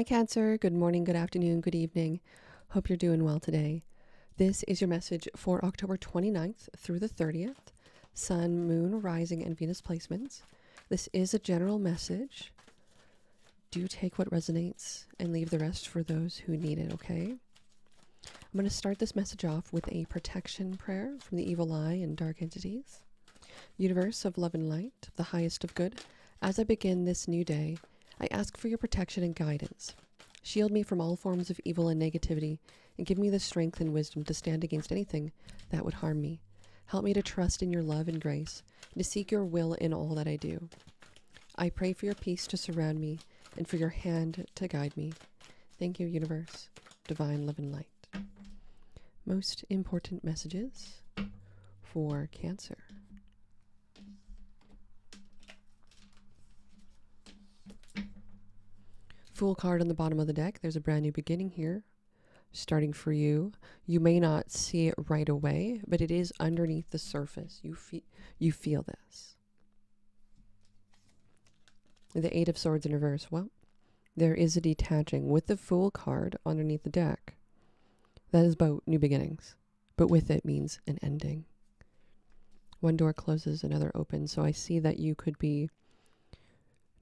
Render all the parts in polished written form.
Hi, Cancer. Good morning, good afternoon, good evening. Hope you're doing well today. This is your message for October 29th through the 30th. Sun, Moon, Rising, and Venus placements. This is a general message. Do take what resonates and leave the rest for those who need it, okay? I'm going to start this message off with a protection prayer from the evil eye and dark entities. Universe of love and light, the highest of good, as I begin this new day, I ask for your protection and guidance. Shield me from all forms of evil and negativity, and give me the strength and wisdom to stand against anything that would harm me. Help me to trust in your love and grace, and to seek your will in all that I do. I pray for your peace to surround me, and for your hand to guide me. Thank you, universe, divine love and light. Most important messages for Cancer. Fool card on the bottom of the deck. There's a brand new beginning here starting for you. You may not see it right away, but it is underneath the surface. You feel this. The Eight of Swords in reverse. Well, there is a detaching with the Fool card underneath the deck. That is about new beginnings, but with it means an ending. One door closes, another opens. So I see that you could be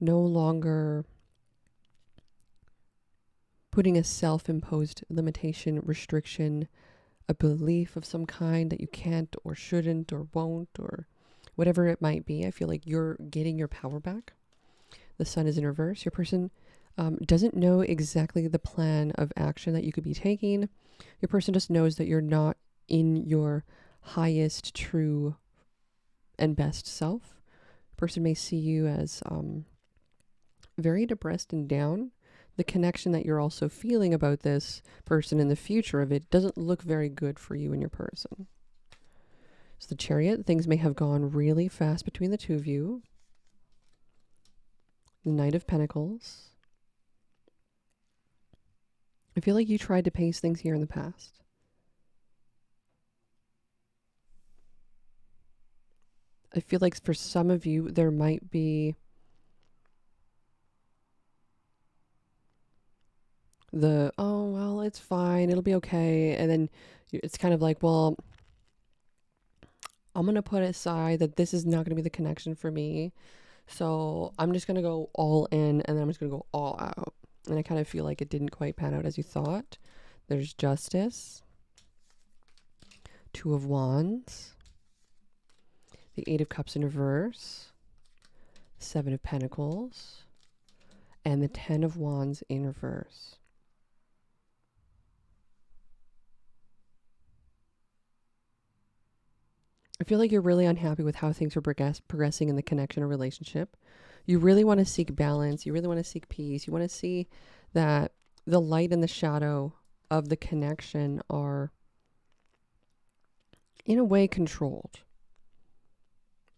no longer putting a self-imposed limitation, restriction, a belief of some kind that you can't or shouldn't or won't or whatever it might be. I feel like you're getting your power back. The Sun is in reverse. Your person doesn't know exactly the plan of action that you could be taking. Your person just knows that you're not in your highest, true, and best self. The person may see you as very depressed and down. The connection that you're also feeling about this person and the future of it doesn't look very good for you and your person. So the Chariot, things may have gone really fast between the two of you. The Knight of Pentacles. I feel like you tried to pace things here in the past. I feel like for some of you, there might be oh, well, it's fine, it'll be okay. And then it's kind of like, well, I'm going to put aside that this is not going to be the connection for me. So I'm just going to go all in, and then I'm just going to go all out. And I kind of feel like it didn't quite pan out as you thought. There's Justice. Two of Wands. The Eight of Cups in reverse. Seven of Pentacles. And the Ten of Wands in reverse. I feel like you're really unhappy with how things are progressing in the connection or relationship. You really want to seek balance. You really want to seek peace. You want to see that the light and the shadow of the connection are, in a way, controlled.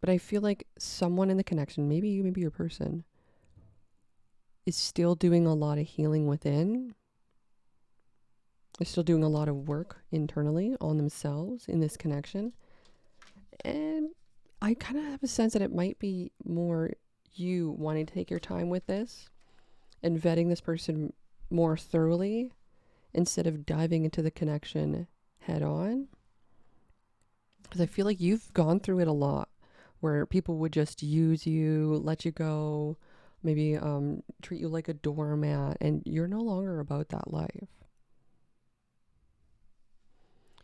But I feel like someone in the connection, maybe you, maybe your person, is still doing a lot of healing within. They're still doing a lot of work internally on themselves in this connection. And I kind of have a sense that it might be more you wanting to take your time with this and vetting this person more thoroughly instead of diving into the connection head on. Because I feel like you've gone through it a lot where people would just use you, let you go, maybe treat you like a doormat, and you're no longer about that life.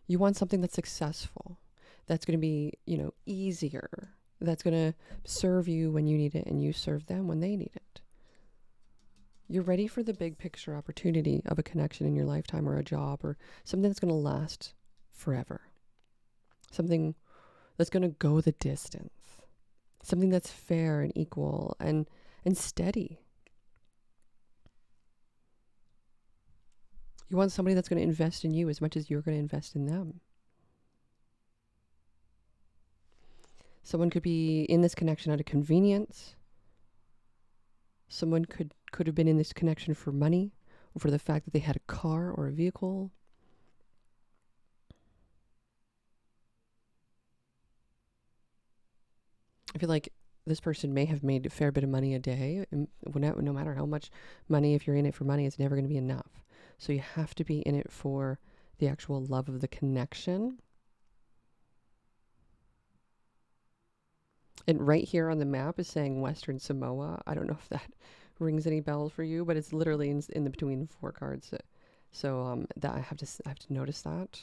You want something that's successful. That's going to be, easier. That's going to serve you when you need it and you serve them when they need it. You're ready for the big picture opportunity of a connection in your lifetime or a job or something that's going to last forever. Something that's going to go the distance. Something that's fair and equal and steady. You want somebody that's going to invest in you as much as you're going to invest in them. Someone could be in this connection out of convenience. Someone could have been in this connection for money or for the fact that they had a car or a vehicle. I feel like this person may have made a fair bit of money a day. And no matter how much money, if you're in it for money, it's never going to be enough. So you have to be in it for the actual love of the connection. And right here on the map is saying Western Samoa. I don't know if that rings any bells for you, but it's literally in the between 4 cards. So that I have to notice that.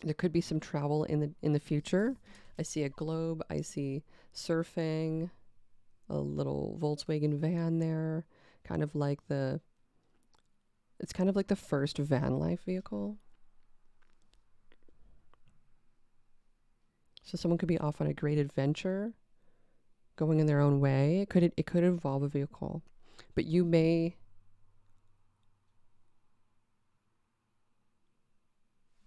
There could be some travel in the future. I see a globe. I see surfing, a little Volkswagen van there, it's kind of like the first van life vehicle. So someone could be off on a great adventure, going in their own way. It could involve a vehicle, but you may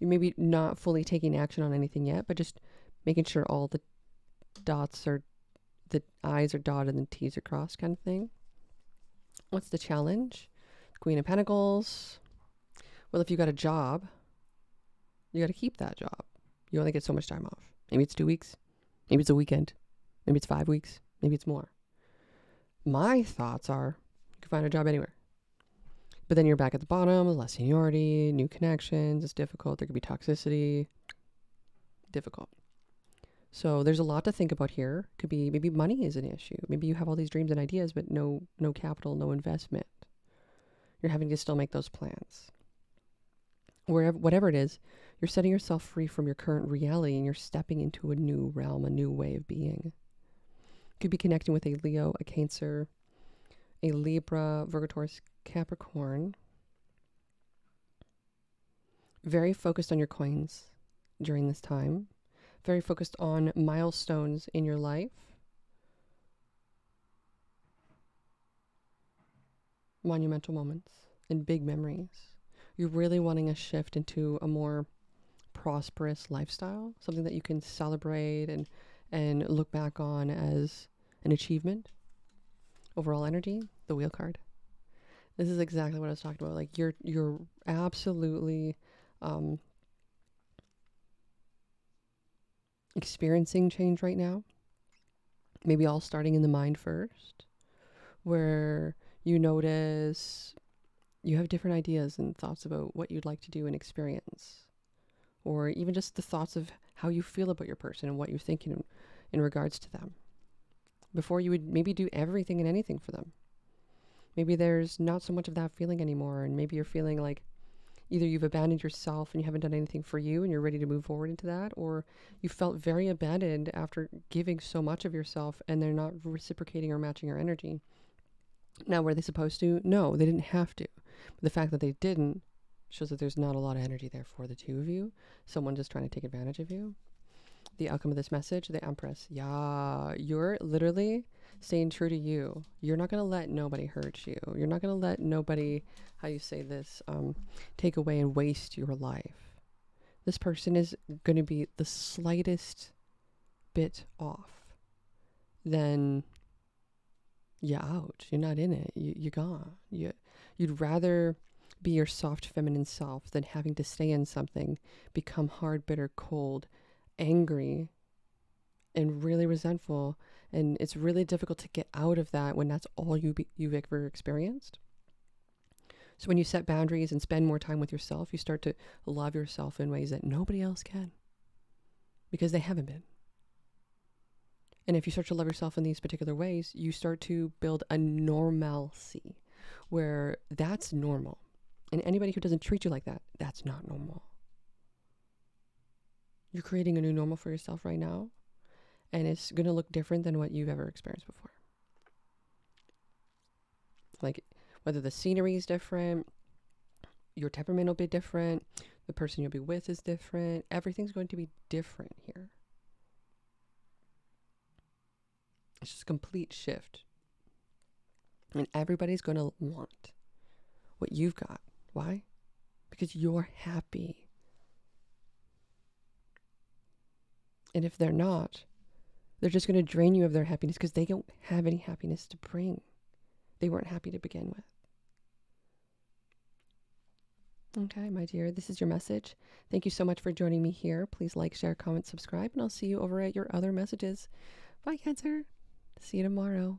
be not fully taking action on anything yet, but just making sure all the I's are dotted and the T's are crossed, kind of thing. What's the challenge? Queen of Pentacles. Well, if you got a job, you got to keep that job. You only get so much time off. Maybe it's 2 weeks. Maybe it's a weekend. Maybe it's 5 weeks. Maybe it's more. My thoughts are you can find a job anywhere. But then you're back at the bottom, less seniority, new connections. It's difficult. There could be toxicity. Difficult. So there's a lot to think about here. Could be maybe money is an issue. Maybe you have all these dreams and ideas, but no capital, no investment. You're having to still make those plans. Whatever it is, you're setting yourself free from your current reality and you're stepping into a new realm, a new way of being. You could be connecting with a Leo, a Cancer, a Libra, Virgo, Taurus, Capricorn. Very focused on your coins during this time. Very focused on milestones in your life. Monumental moments and big memories. You're really wanting a shift into a more prosperous lifestyle, something that you can celebrate and look back on as an achievement. Overall energy, the Wheel card. This is exactly what I was talking about. Like you're absolutely experiencing change right now. Maybe all starting in the mind first, where you notice you have different ideas and thoughts about what you'd like to do and experience, or even just the thoughts of how you feel about your person and what you're thinking in regards to them. Before you would maybe do everything and anything for them. Maybe there's not so much of that feeling anymore, and maybe you're feeling like either you've abandoned yourself and you haven't done anything for you and you're ready to move forward into that, or you felt very abandoned after giving so much of yourself and they're not reciprocating or matching your energy. Now, were they supposed to? No, they didn't have to. But the fact that they didn't shows that there's not a lot of energy there for the two of you. Someone just trying to take advantage of you. The outcome of this message, the Empress. Yeah, you're literally staying true to you. You're not going to let nobody hurt you. You're not going to let nobody, how you say this, take away and waste your life. This person is going to be the slightest bit off. Then you're out. You're not in it. You're gone. You'd rather be your soft feminine self than having to stay in something, become hard, bitter, cold, angry, and really resentful. And it's really difficult to get out of that when that's all you've ever experienced. So when you set boundaries and spend more time with yourself, you start to love yourself in ways that nobody else can, because they haven't been. And if you start to love yourself in these particular ways, you start to build a normalcy where that's normal. And anybody who doesn't treat you like that, that's not normal. You're creating a new normal for yourself right now, and it's going to look different than what you've ever experienced before. Like, whether the scenery is different, your temperament will be different, the person you'll be with is different, everything's going to be different here. It's just a complete shift. And everybody's going to want what you've got. Why? Because you're happy. And if they're not, they're just going to drain you of their happiness because they don't have any happiness to bring. They weren't happy to begin with. Okay, my dear, this is your message. Thank you so much for joining me here. Please like, share, comment, subscribe, and I'll see you over at your other messages. Bye, Cancer. See you tomorrow.